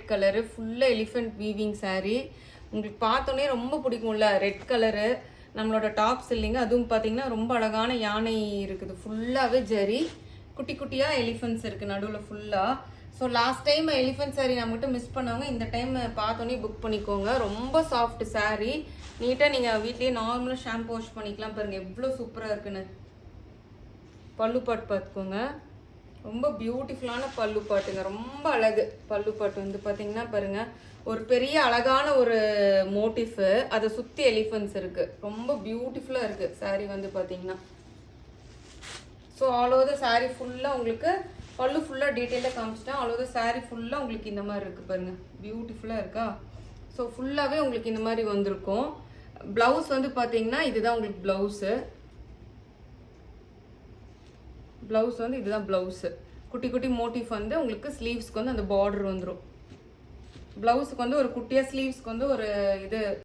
Red colour ஃபுல்லாக elephant weaving saree. உங்களுக்கு பார்த்தோன்னே ரொம்ப பிடிக்கும்ல, ரெட் கலரு நம்மளோட டாப்ஸ் இல்லைங்க. அதுவும் பார்த்தீங்கன்னா ரொம்ப அழகான யானை இருக்குது, ஃபுல்லாகவே ஜரி, குட்டி குட்டியாக எலிஃபென்ட்ஸ் இருக்குது நடுவில் ஃபுல்லாக. So last time elephant saree நம்மகிட்ட மிஸ் பண்ணவங்க இந்த டைம் பார்த்தோன்னே புக் பண்ணிக்கோங்க. ரொம்ப சாஃப்ட் saree, நீட்டாக நீங்கள் வீட்லேயே நார்மலாக ஷாம்பு வாஷ் பண்ணிக்கலாம். பாருங்கள் எவ்வளோ சூப்பராக இருக்குன்னு. பல்லு பாட்டு பார்த்துக்கோங்க, ரொம்ப பியூட்டிஃபுல்லான பல்லு பாட்டுங்க, ரொம்ப அழகு. பல்லு பாட்டு வந்து பார்த்தீங்கன்னா பாருங்கள், ஒரு பெரிய அழகான ஒரு மோட்டிஃபு, அதை சுற்றி எலிஃபென்ட்ஸ் இருக்குது, ரொம்ப பியூட்டிஃபுல்லாக இருக்குது saree வந்து பார்த்தீங்கன்னா. So all over the saree ஃபுல்லாக உங்களுக்கு பல்லு ஃபுல்லாக டீட்டெயிலாக காமிச்சிட்டேன். ஆல் ஓவர் த saree ஃபுல்லாக உங்களுக்கு இந்த மாதிரி இருக்குது பாருங்கள், பியூட்டிஃபுல்லாக இருக்கா. ஸோ ஃபுல்லாகவே உங்களுக்கு இந்த மாதிரி வந்திருக்கும். ப்ளவுஸ் வந்து பார்த்தீங்கன்னா இதுதான் உங்களுக்கு ப்ளவுஸு. ப்ளவுஸ் வந்து இதுதான் ப்ளவுஸு. குட்டி குட்டி மோட்டிஃப் வந்து உங்களுக்கு ஸ்லீவ்ஸ்க்கு வந்து அந்த பார்டர் வந்துடும். ப்ளவுஸுக்கு வந்து ஒரு குட்டியாக ஸ்லீவ்ஸ்க்கு வந்து ஒரு இது